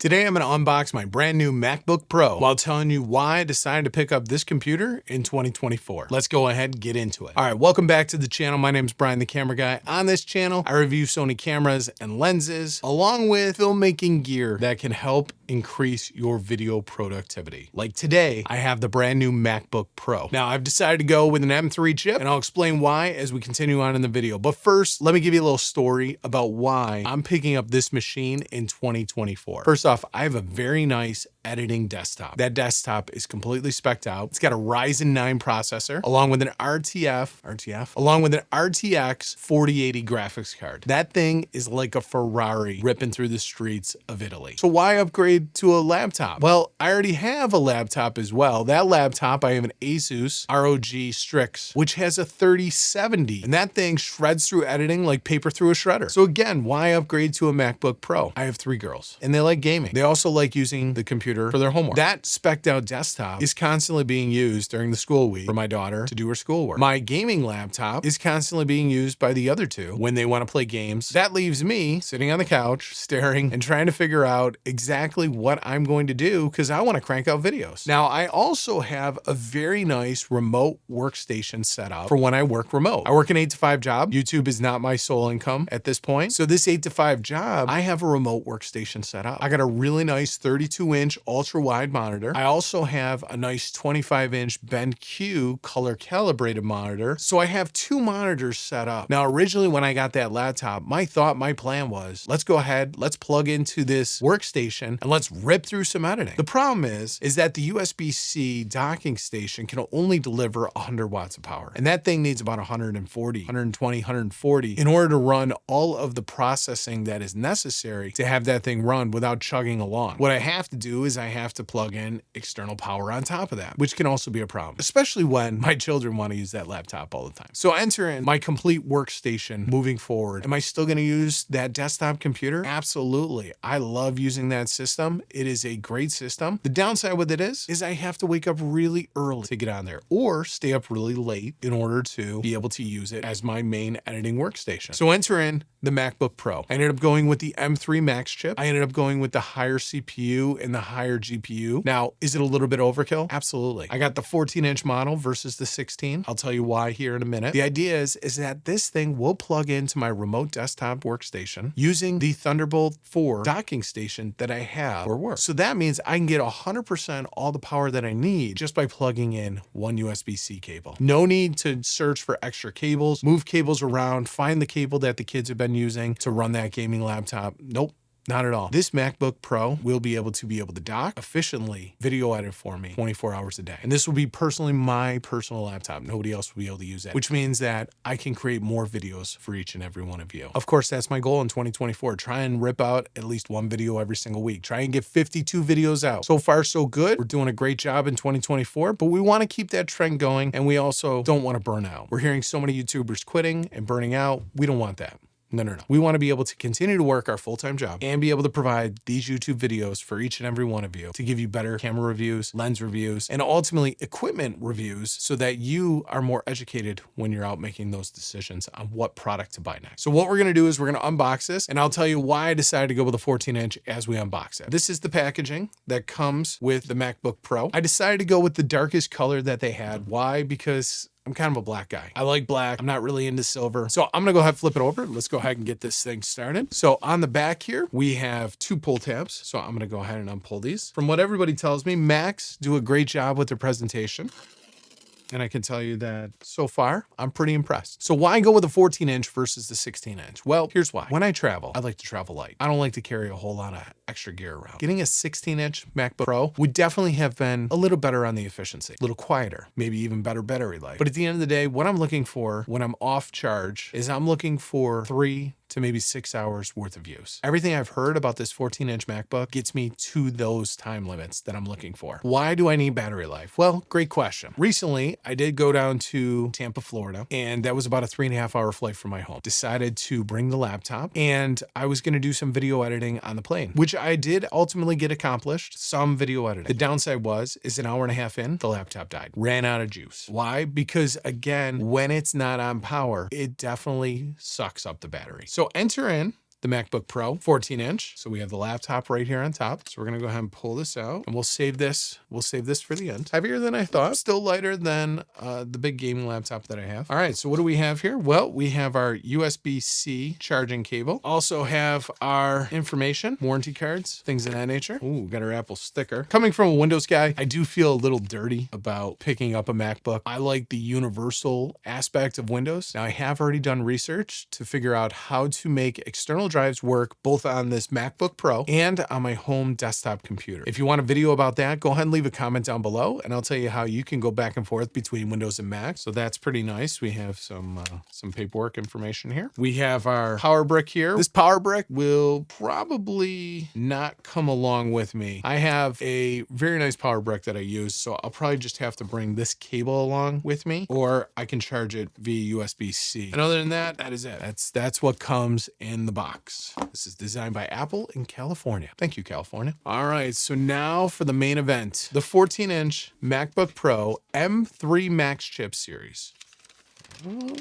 Today I'm going to unbox my brand new MacBook Pro while telling you why I decided to pick up this computer in 2024. Let's go ahead and get into it. All right, welcome back to the channel. My name is Brian, the camera guy. On this channel, I review Sony cameras and lenses, along with filmmaking gear that can help increase your video productivity. Like today, I have the brand new MacBook Pro. Now, I've decided to go with an M3 chip, and I'll explain why as we continue on in the video. But first, let me give you a little story about why I'm picking up this machine in 2024. First off, I have a very nice editing desktop. That desktop is completely spec'd out. It's got a Ryzen 9 processor, along with an along with an RTX 4080 graphics card. That thing is like a Ferrari ripping through the streets of Italy. So why upgrade to a laptop? Well, I already have a laptop as well. That laptop, I have an Asus ROG Strix, which has a 3070, and that thing shreds through editing like paper through a shredder. So again, why upgrade to a MacBook Pro? I have 3 girls, and they like gaming. They also like using the computer for their homework. That spec'd out desktop is constantly being used during the school week for my daughter to do her schoolwork. My gaming laptop is constantly being used by the other two when they want to play games. That leaves me sitting on the couch, staring and trying to figure out exactly what I'm going to do because I want to crank out videos. Now, I also have a very nice remote workstation set up for when I work remote. I work an 8-to-5 job. YouTube is not my sole income at this point. So this 8-to-5 job, I have a remote workstation set up. I got a really nice 32-inch ultra wide monitor. I also have a nice 25-inch BenQ color calibrated monitor. So I have 2 monitors set up. Now, originally when I got that laptop, my plan was, let's go ahead, let's plug into this workstation and let's rip through some editing. The problem is that the USB-C docking station can only deliver 100 watts of power. And that thing needs about 120, 140 in order to run all of the processing that is necessary to have that thing run without chugging along. What I have to do is I have to plug in external power on top of that, which can also be a problem, especially when my children want to use that laptop all the time. So enter in my complete workstation moving forward. Am I still going to use that desktop computer? Absolutely. I love using that system. It is a great system. The downside with it is I have to wake up really early to get on there or stay up really late in order to be able to use it as my main editing workstation. So enter in the MacBook Pro. I ended up going with the M3 MAX chip. I ended up going with the higher CPU and the higher GPU. Now, is it a little bit overkill? Absolutely. I got the 14-inch model versus the 16. I'll tell you why here in a minute. The idea is that this thing will plug into my remote desktop workstation using the Thunderbolt 4 docking station that I have for work. So that means I can get 100% all the power that I need just by plugging in one USB-C cable. No need to search for extra cables, move cables around, find the cable that the kids have been using to run that gaming laptop. Nope. Not at all. This MacBook Pro will be able to dock efficiently, video edit for me 24 hours a day. And this will be my personal laptop. Nobody else will be able to use it, which means that I can create more videos for each and every one of you. Of course, that's my goal in 2024. Try and rip out at least 1 video every single week. Try and get 52 videos out. So far, so good. We're doing a great job in 2024, but we want to keep that trend going. And we also don't want to burn out. We're hearing so many YouTubers quitting and burning out. We don't want that. No. We want to be able to continue to work our full-time job and be able to provide these YouTube videos for each and every one of you to give you better camera reviews, lens reviews, and ultimately equipment reviews so that you are more educated when you're out making those decisions on what product to buy next. So what we're going to do is we're going to unbox this, and I'll tell you why I decided to go with a 14-inch as we unbox it. This is the packaging that comes with the MacBook Pro. I decided to go with the darkest color that they had. Why? Because I'm kind of a black guy. I like black. I'm not really into silver. So I'm going to go ahead and flip it over. Let's go ahead and get this thing started. So on the back here, we have 2 pull tabs. So I'm going to go ahead and unpull these. From what everybody tells me, Macs do a great job with their presentation. And I can tell you that so far, I'm pretty impressed. So why go with a 14-inch versus the 16-inch? Well, here's why. When I travel, I like to travel light. I don't like to carry a whole lot of extra gear around. Getting a 16-inch MacBook Pro would definitely have been a little better on the efficiency, a little quieter, maybe even better battery life. But at the end of the day, what I'm looking for when I'm off charge is I'm looking for 3 to maybe 6 hours worth of use. Everything I've heard about this 14-inch MacBook gets me to those time limits that I'm looking for. Why do I need battery life? Well, great question. Recently, I did go down to Tampa, Florida, and that was about a 3.5-hour flight from my home. Decided to bring the laptop, and I was going to do some video editing on the plane, which I did ultimately get accomplished, some video editing. The downside is an hour and a half in, the laptop died. Ran out of juice. Why? Because again, when it's not on power, it definitely sucks up the battery. So enter in the MacBook Pro 14-inch. So we have the laptop right here on top. So we're gonna go ahead and pull this out, and we'll save this for the end. Heavier than I thought, still lighter than the big gaming laptop that I have. All right, so what do we have here? Well, we have our USB-C charging cable. Also have our information, warranty cards, things of that nature. Ooh, got our Apple sticker. Coming from a Windows guy, I do feel a little dirty about picking up a MacBook. I like the universal aspect of Windows. Now, I have already done research to figure out how to make external drives work both on this MacBook Pro and on my home desktop computer. If you want a video about that, go ahead and leave a comment down below, and I'll tell you how you can go back and forth between Windows and Mac. So that's pretty nice. We have some paperwork information here. We have our power brick here. This power brick will probably not come along with me. I have a very nice power brick that I use, so I'll probably just have to bring this cable along with me, or I can charge it via USB-C. And other than that, that is it. That's what comes in the box. This is designed by Apple in California. Thank you, California. All right, so now for the main event, the 14-inch MacBook Pro M3 MAX chip series.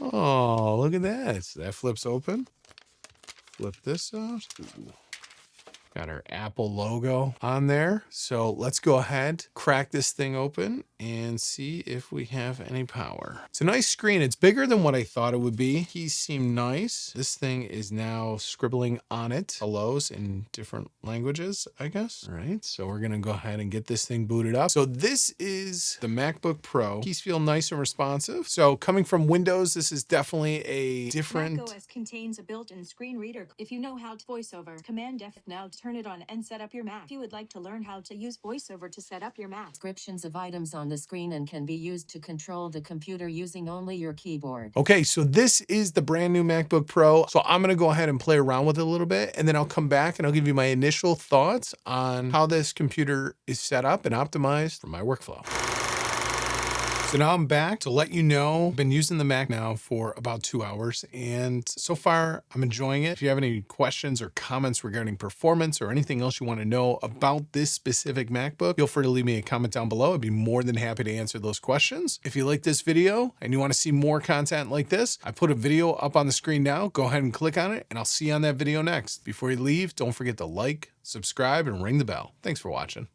Oh, look at that. So that flips open. Flip this out. Ooh. Got our Apple logo on there. So let's go ahead, crack this thing open and see if we have any power. It's a nice screen. It's bigger than what I thought it would be. Keys seem nice. This thing is now scribbling on it hellos in different languages, I guess. All right, so we're gonna go ahead and get this thing booted up. So this is the MacBook Pro. Keys feel nice and responsive. So coming from Windows, this is definitely a different... macOS contains a built-in screen reader. If you know how to VoiceOver, Command F now turn it on and set up your Mac. If you would like to learn how to use VoiceOver to set up your Mac, descriptions of items on the screen and can be used to control the computer using only your keyboard. Okay, so this is the brand new MacBook Pro. So I'm gonna go ahead and play around with it a little bit, and then I'll come back and I'll give you my initial thoughts on how this computer is set up and optimized for my workflow. So now I'm back to let you know, I've been using the Mac now for about 2 hours, and so far I'm enjoying it. If you have any questions or comments regarding performance or anything else you want to know about this specific MacBook, feel free to leave me a comment down below. I'd be more than happy to answer those questions. If you like this video and you want to see more content like this, I put a video up on the screen now. Go ahead and click on it, and I'll see you on that video next. Before you leave, don't forget to like, subscribe, and ring the bell. Thanks for watching.